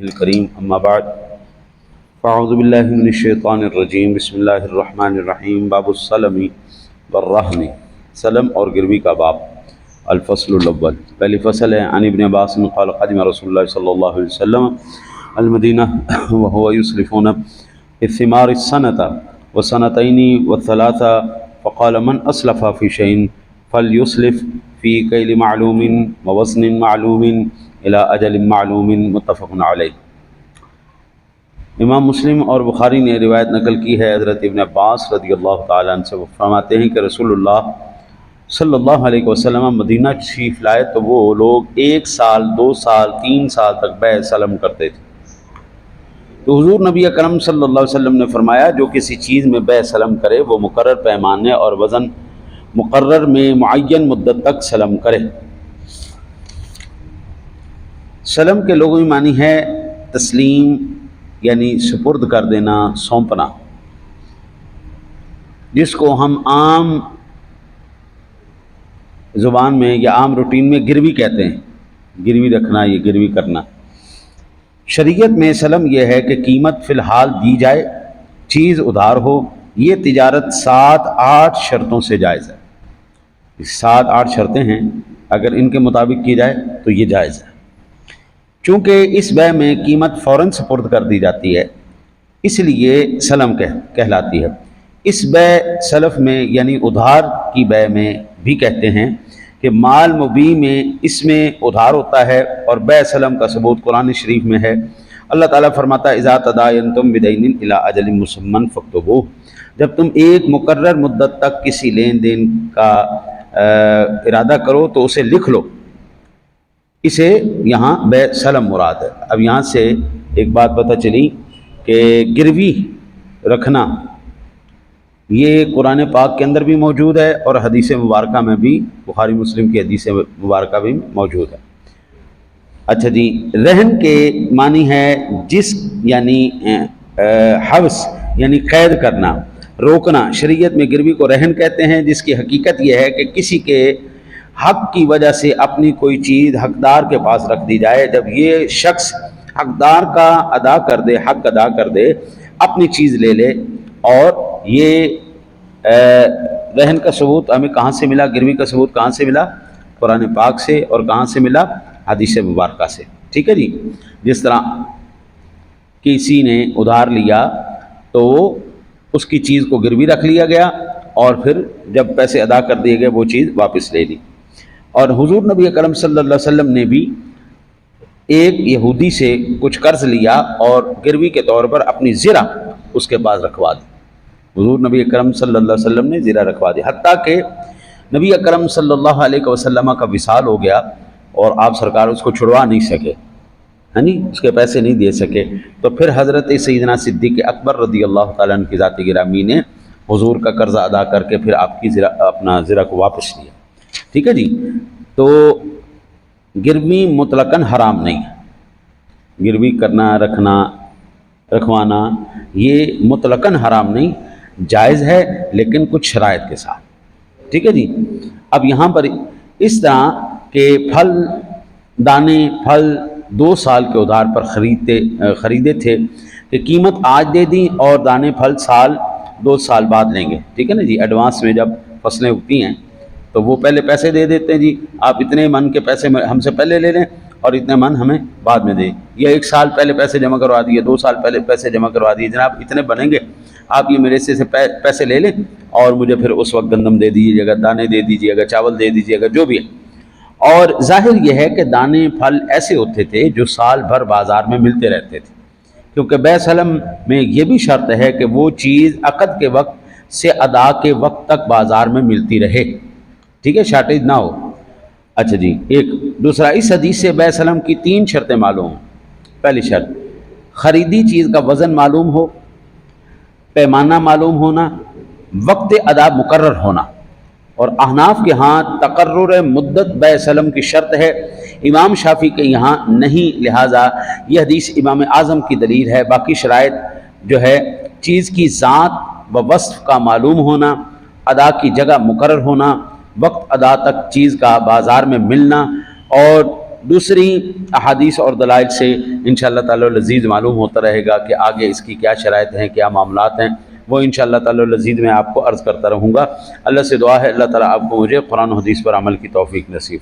الکریم اما بعد فاعوذ باللہ من الشیطان الرجیم بسم اللہ الرحمن الرحیم باب السلم والرہن، سلم اور گروی کا باب۔ الفصل الاول، پہلی فصل ہے۔ عن ابن عباس قال قدم رسول اللہ صلی اللہ علیہ وسلم المدینہ وهو يسلفون الثمار السنة والسنتين والثلاثة فقال من اسلف في شيء فليسلف في كيل معلوم ووزن معلوم الى اجل معلوم، متفق علیہ۔ امام مسلم اور بخاری نے روایت نقل کی ہے حضرت ابن عباس رضی اللہ تعالیٰ عنہ سے، وہ فرماتے ہیں کہ رسول اللہ صلی اللہ علیہ وسلم مدینہ تشریف لائے تو وہ لوگ 1 سال 2 سال 3 سال تک بیع سلم کرتے تھے۔ تو حضور نبی اکرم صلی اللہ علیہ وسلم نے فرمایا جو کسی چیز میں بیع سلم کرے وہ مقرر پیمانے اور وزن مقرر میں معین مدت تک سلم کرے۔ سلم کے لغوی معنی ہے تسلیم، یعنی سپرد کر دینا، سونپنا، جس کو ہم عام زبان میں یا عام روٹین میں گروی کہتے ہیں۔ گروی رکھنا، یہ گروی کرنا۔ شریعت میں سلم یہ ہے کہ قیمت فی الحال دی جائے، چیز ادھار ہو۔ یہ تجارت 7-8 شرطوں سے جائز ہے۔ 7-8 شرطیں ہیں، اگر ان کے مطابق کی جائے تو یہ جائز ہے۔ چونکہ اس بیع میں قیمت فوراً سپرد کر دی جاتی ہے، اس لیے سلم کہلاتی ہے۔ اس بیع سلف میں یعنی ادھار کی بیع میں بھی کہتے ہیں کہ مال مبیع میں اس میں ادھار ہوتا ہے، اور بیع سلم کا ثبوت قرآن شریف میں ہے۔ اللہ تعالیٰ فرماتا ہے اذا تداینتم بدین الی اجل مسمى فاکتبوہ، جب تم ایک مقرر مدت تک کسی لین دین کا ارادہ کرو تو اسے لکھ لو۔ اسے یہاں بیع سلم مراد ہے۔ اب یہاں سے ایک بات پتہ چلی کہ گروی رکھنا یہ قرآن پاک کے اندر بھی موجود ہے اور حدیث مبارکہ میں بھی، بخاری مسلم کی حدیث مبارکہ بھی موجود ہے۔ اچھا جی، رہن کے معنی ہے جس یعنی حبس یعنی قید کرنا، روکنا۔ شریعت میں گروی کو رہن کہتے ہیں، جس کی حقیقت یہ ہے کہ کسی کے حق کی وجہ سے اپنی کوئی چیز حقدار کے پاس رکھ دی جائے، جب یہ شخص حقدار کا ادا کر دے، حق ادا کر دے، اپنی چیز لے لے۔ اور یہ رہن کا ثبوت ہمیں کہاں سے ملا؟ گروی کا ثبوت کہاں سے ملا؟ قرآن پاک سے، اور کہاں سے ملا؟ حدیث مبارکہ سے۔ ٹھیک ہے جی، جس طرح کسی نے ادھار لیا تو اس کی چیز کو گروی رکھ لیا گیا، اور پھر جب پیسے ادا کر دیے گئے وہ چیز واپس لے لی۔ اور حضور نبی اکرم صلی اللہ علیہ وسلم نے بھی ایک یہودی سے کچھ قرض لیا اور گروی کے طور پر اپنی زرہ اس کے پاس رکھوا دی۔ حضور نبی اکرم صلی اللہ علیہ وسلم نے زرہ رکھوا دی، حتیٰ کہ نبی اکرم صلی اللہ علیہ وسلم کا وصال ہو گیا اور آپ سرکار اس کو چھڑوا نہیں سکے، اس کے پیسے نہیں دے سکے۔ تو پھر حضرت سیدنا صدیق اکبر رضی اللہ تعالیٰ عنہ کی ذات گرامی نے حضور کا قرضہ ادا کر کے پھر آپ کی اپنا زرہ کو واپس لیا۔ ٹھیک ہے جی، تو گروی مطلقاً حرام نہیں ہے۔ گروی کرنا، رکھنا، رکھوانا یہ مطلقاً حرام نہیں، جائز ہے، لیکن کچھ شرائط کے ساتھ۔ ٹھیک ہے جی، اب یہاں پر اس طرح کہ دانے پھل 2 سال کے ادھار پر خریدے تھے کہ قیمت آج دے دی اور دانے پھل 2 سال بعد لیں گے۔ ٹھیک ہے نا جی، ایڈوانس میں جب فصلیں اگتی ہیں تو وہ پہلے پیسے دے دیتے ہیں، جی آپ اتنے من کے پیسے ہم سے پہلے لے لیں اور اتنے من ہمیں بعد میں دیں، یا 1 سال پہلے پیسے جمع کروا دیے، 2 سال پہلے پیسے جمع کروا دیے، جناب اتنے بنیں گے، آپ یہ میرے سے پیسے لے لیں اور مجھے پھر اس وقت گندم دے دیجیے گا، دانے دے دیجیے گا، چاول دے دیجیے گا، جو بھی ہے۔ اور ظاہر یہ ہے کہ دانے پھل ایسے ہوتے تھے جو سال بھر بازار میں ملتے رہتے تھے، کیونکہ بیع سلم میں یہ بھی شرط ہے کہ وہ چیز عقد کے وقت سے ادا کے وقت تک بازار میں ملتی رہے۔ ٹھیک ہے، شارٹیج نہ ہو۔ اچھا جی، ایک دوسرا، اس حدیث سے بیع سلم کی 3 شرطیں معلوم ہیں۔ پہلی شرط، خریدی چیز کا وزن معلوم ہو، پیمانہ معلوم ہونا، وقت ادا مقرر ہونا۔ اور احناف کے ہاں تقرر مدت بیع سلم کی شرط ہے، امام شافعی کے یہاں نہیں، لہٰذا یہ حدیث امام اعظم کی دلیل ہے۔ باقی شرائط جو ہے چیز کی ذات و وصف کا معلوم ہونا، ادا کی جگہ مقرر ہونا، وقت ادا تک چیز کا بازار میں ملنا، اور دوسری احادیث اور دلائل سے انشاءاللہ تعالی العزیز معلوم ہوتا رہے گا کہ آگے اس کی کیا شرائط ہیں، کیا معاملات ہیں، وہ انشاءاللہ تعالی العزیز میں آپ کو عرض کرتا رہوں گا۔ اللہ سے دعا ہے اللہ تعالیٰ آپ کو مجھے قرآن و حدیث پر عمل کی توفیق نصیب